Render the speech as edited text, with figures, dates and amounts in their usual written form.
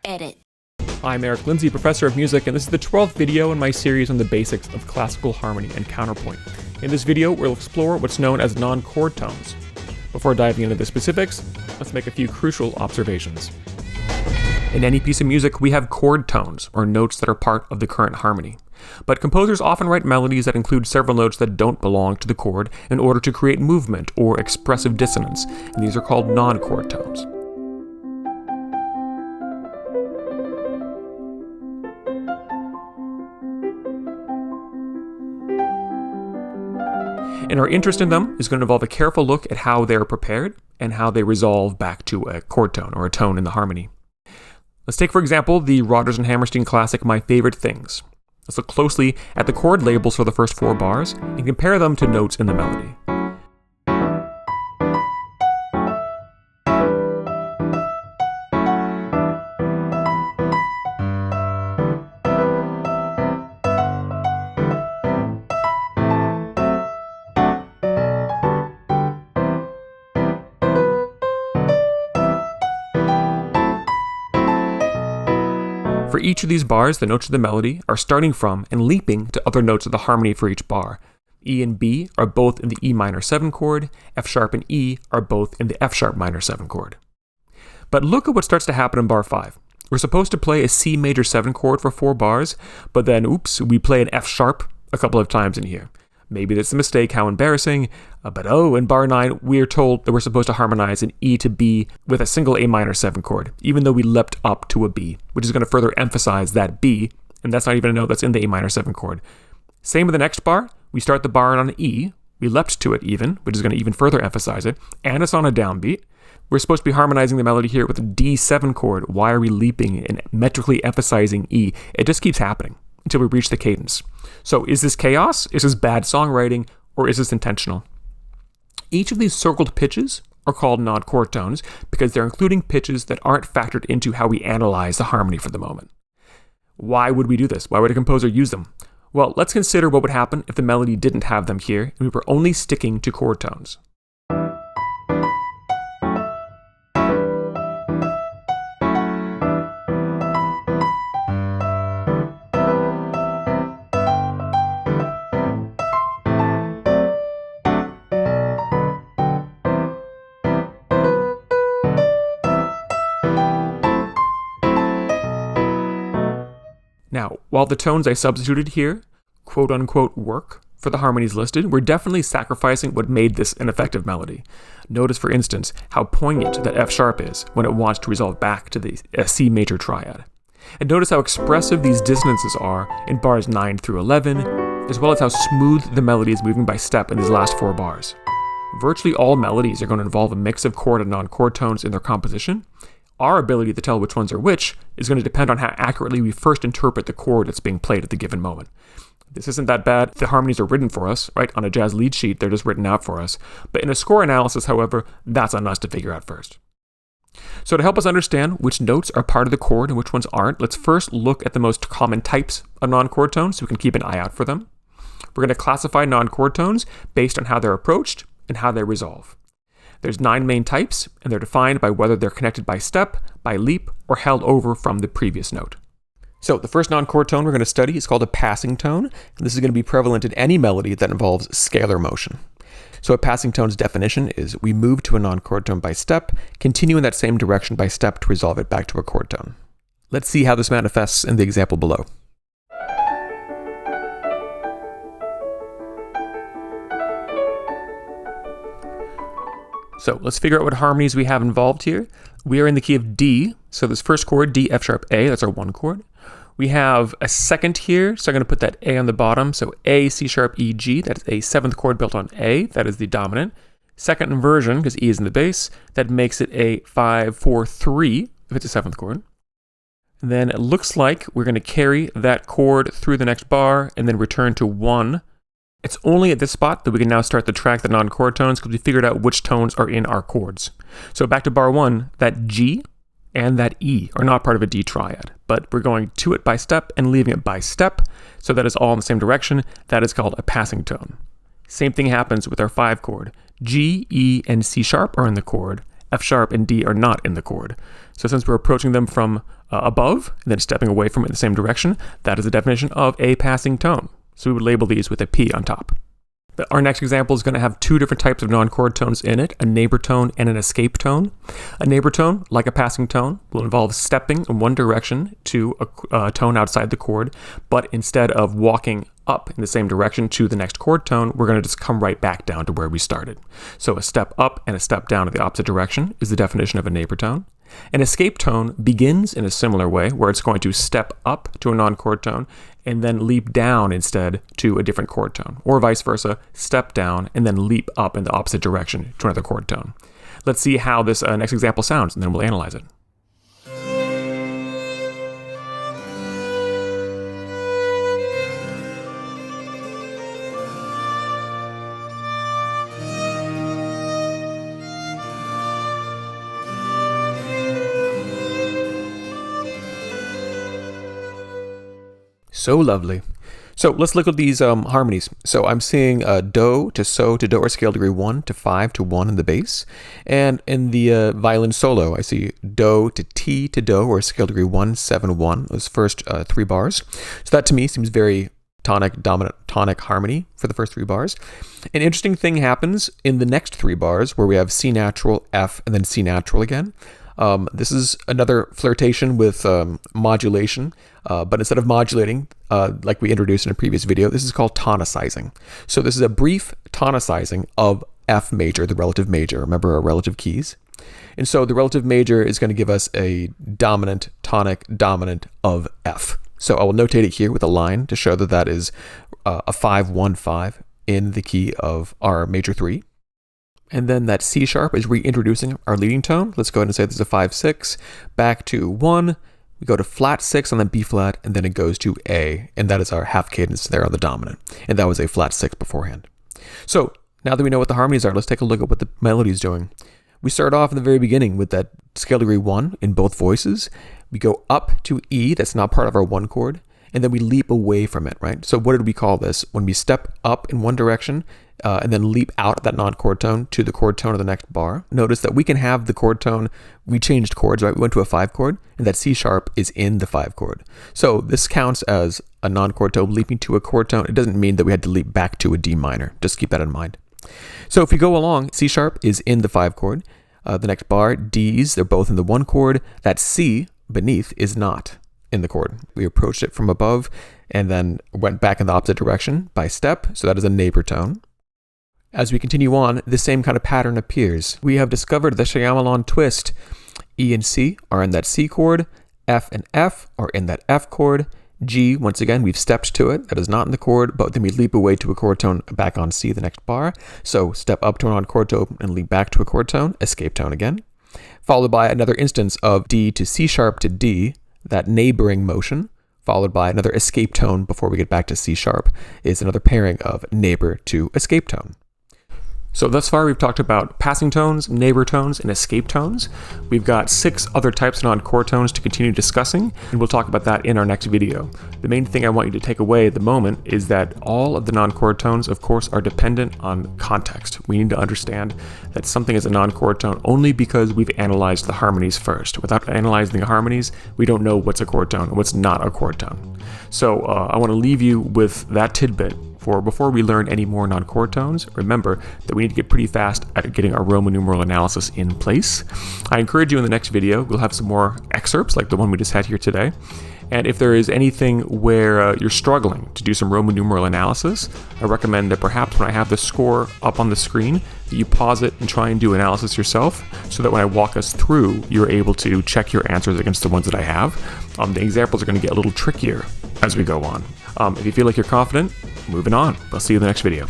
Edit. I'm Lindsay, professor of music, and this is the 12th video in my series on the basics of classical harmony and counterpoint. In this video, we'll explore what's known as non-chord tones. Before diving into the specifics, let's make a few crucial observations. In any piece of music, we have chord tones, or notes that are part of the current harmony. But composers often write melodies that include several notes that don't belong to the chord in order to create movement or expressive dissonance, and these are called non-chord tones. And our interest in them is going to involve a careful look at how they're prepared and how they resolve back to a chord tone or a tone in the harmony. Let's take, for example, the Rodgers and Hammerstein classic, My Favorite Things. Let's look closely at the chord labels for the first 4 bars and compare them to notes in the melody. For each of these bars, the notes of the melody are starting from and leaping to other notes of the harmony for each bar. E and B are both in the E minor 7 chord, F sharp and E are both in the F sharp minor 7 chord. But look at what starts to happen in bar 5. We're supposed to play a C major 7 chord for 4 bars, but then, oops, we play an F sharp a couple of times in here. Maybe that's a mistake, how embarrassing, but in bar 9, we are told that we're supposed to harmonize an E to B with a single A minor 7 chord, even though we leapt up to a B, which is going to further emphasize that B, and that's not even a note that's in the A minor 7 chord. Same with the next bar, we start the bar on an E, we leapt to it even, which is going to even further emphasize it, and it's on a downbeat. We're supposed to be harmonizing the melody here with a D7 chord. Why are we leaping and metrically emphasizing E? It just keeps happening until we reach the cadence. So is this chaos? Is this bad songwriting? Or is this intentional? Each of these circled pitches are called non-chord tones because they're including pitches that aren't factored into how we analyze the harmony for the moment. Why would we do this? Why would a composer use them? Well, let's consider what would happen if the melody didn't have them here and we were only sticking to chord tones. Now, while the tones I substituted here, quote-unquote, work for the harmonies listed, we're definitely sacrificing what made this an effective melody. Notice, for instance, how poignant that F sharp is when it wants to resolve back to the C major triad. And notice how expressive these dissonances are in bars 9 through 11, as well as how smooth the melody is moving by step in these last 4 bars. Virtually all melodies are going to involve a mix of chord and non-chord tones in their composition. Our ability to tell which ones are which is going to depend on how accurately we first interpret the chord that's being played at the given moment. This isn't that bad. The harmonies are written for us, right? On a jazz lead sheet, they're just written out for us. But in a score analysis, however, that's on us to figure out first. So to help us understand which notes are part of the chord and which ones aren't, let's first look at the most common types of non-chord tones so we can keep an eye out for them. We're going to classify non-chord tones based on how they're approached and how they resolve. There's 9 main types, and they're defined by whether they're connected by step, by leap, or held over from the previous note. So the first non-chord tone we're going to study is called a passing tone, and this is going to be prevalent in any melody that involves scalar motion. So a passing tone's definition is we move to a non-chord tone by step, continue in that same direction by step to resolve it back to a chord tone. Let's see how this manifests in the example below. So let's figure out what harmonies we have involved here. We are in the key of D, so this first chord, D, F sharp, A, that's our 1 chord. We have a second here, so I'm going to put that A on the bottom. So A, C sharp, E, G, that is a 7th chord built on A, that is the dominant. Second inversion, because E is in the bass, that makes it a 5, 4, 3, if it's a 7th chord. And then it looks like we're going to carry that chord through the next bar and then return to 1. It's only at this spot that we can now start to track the non-chord tones because we figured out which tones are in our chords. So back to bar 1, that G and that E are not part of a D triad, but we're going to it by step and leaving it by step, so that is all in the same direction. That is called a passing tone. Same thing happens with our 5 chord. G, E, and C sharp are in the chord. F sharp and D are not in the chord. So since we're approaching them from above and then stepping away from it in the same direction, that is the definition of a passing tone. So we would label these with a P on top. Our next example is going to have two different types of non-chord tones in it, a neighbor tone and an escape tone. A neighbor tone, like a passing tone, will involve stepping in one direction to a tone outside the chord, but instead of walking up in the same direction to the next chord tone, we're going to just come right back down to where we started. So a step up and a step down in the opposite direction is the definition of a neighbor tone. An escape tone begins in a similar way, where it's going to step up to a non-chord tone and then leap down instead to a different chord tone, or vice versa, step down and then leap up in the opposite direction to another chord tone. Let's see how this next example sounds, and then we'll analyze it. So lovely. So let's look at these harmonies. So I'm seeing do to so to do or scale degree 1 to 5 to 1 in the bass. And in the violin solo, I see do to T to do or scale degree 1, 7, 1, those first 3 bars. So that to me seems very tonic, dominant tonic harmony for the first 3 bars. An interesting thing happens in the next 3 bars where we have C natural, F, and then C natural again. This is another flirtation with modulation, but instead of modulating, like we introduced in a previous video, this is called tonicizing. So this is a brief tonicizing of F major, the relative major. Remember our relative keys? And so the relative major is going to give us a dominant, tonic, dominant of F. So I will notate it here with a line to show that that is a 5-1-5 in the key of our major 3. And then that C sharp is reintroducing our leading tone. Let's go ahead and say this is a 5-6, back to 1, we go to flat 6 on the B flat, and then it goes to A, and that is our half cadence there on the dominant. And that was a flat 6 beforehand. So now that we know what the harmonies are, let's take a look at what the melody is doing. We start off in the very beginning with that scale degree 1 in both voices. We go up to E, that's not part of our 1 chord, and then we leap away from it, right? So what did we call this? When we step up in one direction, and then leap out of that non-chord tone to the chord tone of the next bar. Notice that we can have the chord tone, we changed chords, right? We went to a 5 chord, and that C sharp is in the 5 chord. So this counts as a non-chord tone leaping to a chord tone. It doesn't mean that we had to leap back to a D minor. Just keep that in mind. So if we go along, C sharp is in the 5 chord. The next bar, D's, they're both in the 1 chord. That C beneath is not in the chord. We approached it from above and then went back in the opposite direction by step. So that is a neighbor tone. As we continue on, the same kind of pattern appears. We have discovered the Shyamalan twist. E and C are in that C chord. F and F are in that F chord. G, once again, we've stepped to it. That is not in the chord, but then we leap away to a chord tone back on C the next bar. So step up to an on chord tone and leap back to a chord tone, escape tone again. Followed by another instance of D to C sharp to D, that neighboring motion. Followed by another escape tone before we get back to C sharp is another pairing of neighbor to escape tone. So thus far we've talked about passing tones, neighbor tones, and escape tones. We've got 6 other types of non-chord tones to continue discussing, and we'll talk about that in our next video. The main thing I want you to take away at the moment is that all of the non-chord tones, of course, are dependent on context. We need to understand that something is a non-chord tone only because we've analyzed the harmonies first. Without analyzing the harmonies, we don't know what's a chord tone and what's not a chord tone. So I want to leave you with that tidbit. For before we learn any more non-chord tones, remember that we need to get pretty fast at getting our Roman numeral analysis in place. I encourage you in the next video, we'll have some more excerpts like the one we just had here today. And if there is anything where you're struggling to do some Roman numeral analysis, I recommend that perhaps when I have the score up on the screen, that you pause it and try and do analysis yourself, so that when I walk us through, you're able to check your answers against the ones that I have. The examples are going to get a little trickier as we go on. If you feel like you're confident, moving on. I'll see you in the next video.